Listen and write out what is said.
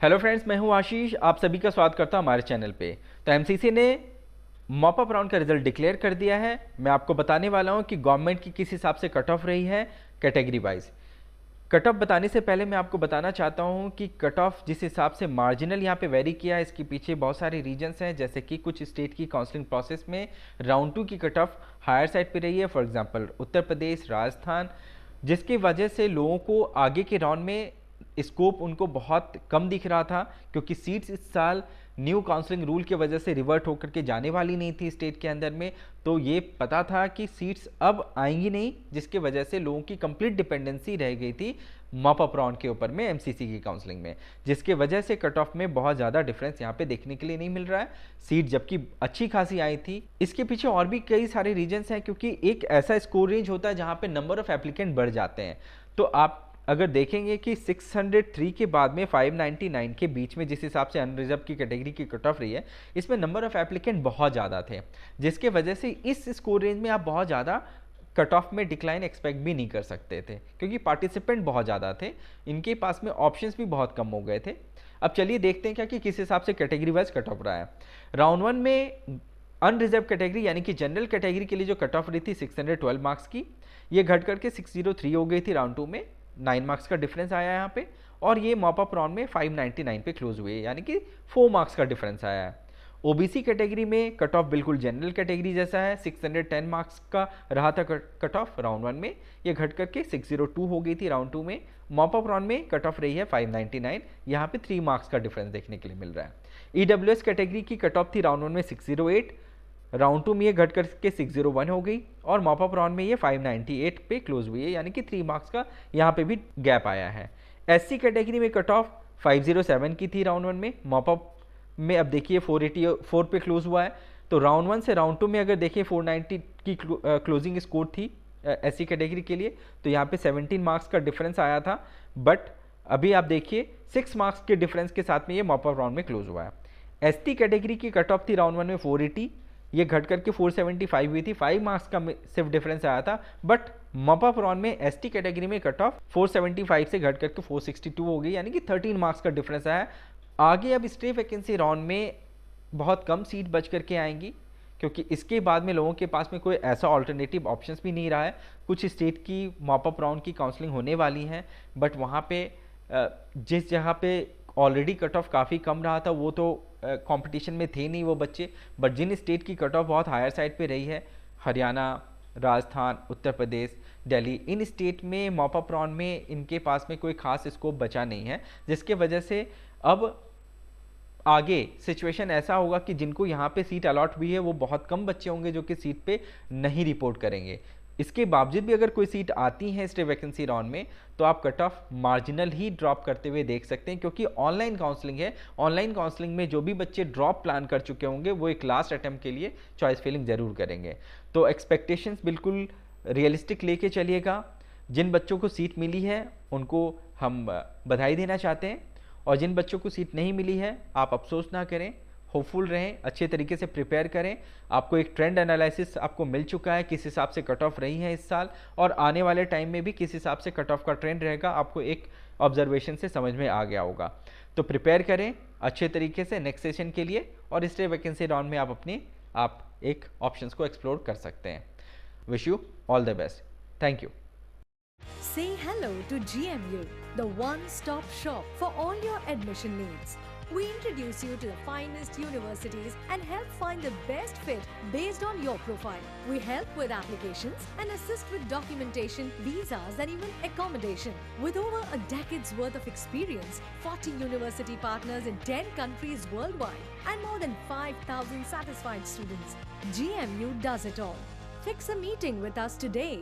Hello friends, मैं हूं आशीष। आप सभी का स्वागत करता हूं हमारे चैनल पे। तो एमसीसी ने मॉप अप राउंड का रिजल्ट डिक्लेयर कर दिया है। मैं आपको बताने वाला हूं कि गवर्नमेंट की किस हिसाब से कट ऑफ रही है कैटेगरी वाइज। कट ऑफ बताने से पहले मैं आपको बताना चाहता हूं कि कट ऑफ जिस हिसाब से मार्जिनल यहाँ पे वेरी किया है, इसके पीछे बहुत सारे रीजंस हैं। जैसे कि कुछ स्टेट की काउंसलिंग प्रोसेस में राउंड 2 की कट ऑफ हायर साइड पे रही है, फॉर एग्जांपल उत्तर प्रदेश, राजस्थान, जिसकी वजह से लोगों को आगे के राउंड में स्कोप उनको बहुत कम दिख रहा था, क्योंकि सीट्स इस साल न्यू काउंसलिंग रूल की वजह से रिवर्ट होकर के जाने वाली नहीं थी स्टेट के अंदर में। तो ये पता था कि सीट्स अब आएंगी नहीं, जिसकी वजह से लोगों की कंप्लीट डिपेंडेंसी रह गई थी मॉप अप राउंड के ऊपर में एमसीसी की काउंसलिंग में, जिसके वजह से कट ऑफ में बहुत ज़्यादा डिफरेंस यहाँ पे देखने के लिए नहीं मिल रहा है। सीट जबकि अच्छी खासी आई थी। इसके पीछे और भी कई सारे रीजंस हैं, क्योंकि एक ऐसा स्कोर रेंज होता है जहाँ पे नंबर ऑफ एप्लीकेंट बढ़ जाते हैं। तो आप अगर देखेंगे कि 603 के बाद में 599 के बीच में जिस हिसाब से अनरिजर्व की कैटेगरी की कट ऑफ रही है, इसमें नंबर ऑफ एप्लीकेंट बहुत ज़्यादा थे, जिसके वजह से इस स्कोर रेंज में आप बहुत ज़्यादा कट ऑफ में डिक्लाइन एक्सपेक्ट भी नहीं कर सकते थे, क्योंकि पार्टिसिपेंट बहुत ज़्यादा थे, इनके पास में ऑप्शंस भी बहुत कम हो गए थे। अब चलिए देखते हैं क्या कि किस हिसाब से कैटेगरी वाइज कट ऑफ रहा है। राउंड 1 में अनरिजर्व कैटेगरी यानी कि जनरल कैटेगरी के लिए जो कट ऑफ रही थी 612 मार्क्स की, ये घट करके 603 हो गई थी राउंड 2 में। 9 मार्क्स का डिफरेंस आया यहाँ पे, और ये मॉप अप राउंड में 599 पे क्लोज हुए, यानी कि 4 मार्क्स का डिफरेंस आया है। ओबीसी कैटेगरी में कट ऑफ बिल्कुल जनरल कैटेगरी जैसा है, 610 मार्क्स का रहा था कट ऑफ राउंड 1 में, ये घट करके 602 हो गई थी राउंड 2 में। मॉप अप राउंड में कट ऑफ रही है 599, यहाँ पे 3 मार्क्स का डिफरेंस देखने के लिए मिल रहा है। ईडब्ल्यूएस कैटेगरी की कट ऑफ थी राउंड 1 में 608, राउंड 2 में ये घट करके 601 हो गई, और मॉप अप राउंड में ये 598 पे क्लोज हुई है, यानी कि 3 मार्क्स का यहाँ पे भी गैप आया है। एससी कैटेगरी में कट ऑफ 507 की थी राउंड 1 में, मॉप अप में अब देखिए 484 पे क्लोज हुआ है। तो राउंड 1 से राउंड 2 में अगर देखिए 490 की क्लोजिंग स्कोर थी एससी कैटेगरी के लिए, तो यहाँ पे 17 मार्क्स का डिफरेंस आया था, बट अभी आप देखिए 6 मार्क्स के डिफरेंस के साथ में ये मॉप अप राउंड में क्लोज हुआ है। एसटी कैटेगरी की कट ऑफ थी राउंड 1 में 480, ये घट करके 475 हुई थी, 5 मार्क्स का सिर्फ डिफरेंस आया था, बट मॉप अप राउंड में एसटी कैटेगरी में कट ऑफ 475 से घट करके 462 हो गई, यानी कि 13 मार्क्स का डिफरेंस आया। आगे अब स्टेट वैकेंसी राउंड में बहुत कम सीट बच करके आएंगी, क्योंकि इसके बाद में लोगों के पास में कोई ऐसा ऑल्टरनेटिव ऑप्शंस भी नहीं रहा है। कुछ स्टेट की मॉप अप राउंड की काउंसलिंग होने वाली है, बट वहाँ पे जिस जगह पे ऑलरेडी कट ऑफ काफ़ी कम रहा था वो तो कंपटीशन में थे नहीं वो बच्चे, बट जिन स्टेट की कट ऑफ बहुत हायर साइड पे रही है, हरियाणा, राजस्थान, उत्तर प्रदेश, दिल्ली, इन स्टेट में मॉप अप राउंड में इनके पास में कोई खास स्कोप बचा नहीं है, जिसके वजह से अब आगे सिचुएशन ऐसा होगा कि जिनको यहाँ पे सीट अलॉट हुई है वो बहुत कम बच्चे होंगे जो कि सीट पे नहीं रिपोर्ट करेंगे। इसके बावजूद भी अगर कोई सीट आती है स्टेट वैकेंसी राउंड में, तो आप कट ऑफ मार्जिनल ही ड्रॉप करते हुए देख सकते हैं, क्योंकि ऑनलाइन काउंसलिंग है। ऑनलाइन काउंसलिंग में जो भी बच्चे ड्रॉप प्लान कर चुके होंगे वो एक लास्ट अटेम्प्ट के लिए चॉइस फिलिंग जरूर करेंगे। तो एक्सपेक्टेशंस बिल्कुल रियलिस्टिक लेके चलिएगा। जिन बच्चों को सीट मिली है उनको हम बधाई देना चाहते हैं, और जिन बच्चों को सीट नहीं मिली है आप अफसोस ना करें, होपफुल रहें, अच्छे तरीके से प्रिपेयर करें। आपको एक ट्रेंड एनालिसिस आपको मिल चुका है, किस हिसाब से कट ऑफ रही है इस साल, और आने वाले टाइम में भी किस हिसाब से कट ऑफ का ट्रेंड रहेगा, आपको एक ऑब्जर्वेशन से समझ में आ गया होगा। तो प्रिपेयर करें अच्छे तरीके से नेक्स्ट सेशन के लिए, और स्टेट वैकेंसी राउंड में आप एक ऑप्शंस को एक्सप्लोर कर सकते हैं। Wish you all the best. Thank you. Say hello to GMU, the one-stop shop for all your admission needs. We introduce you to the finest universities and help find the best fit based on your profile. We help with applications and assist with documentation, visas and even accommodation. With over a decade's worth of experience, 40 university partners in 10 countries worldwide and more than 5,000 satisfied students, GMU does it all. Fix a meeting with us today.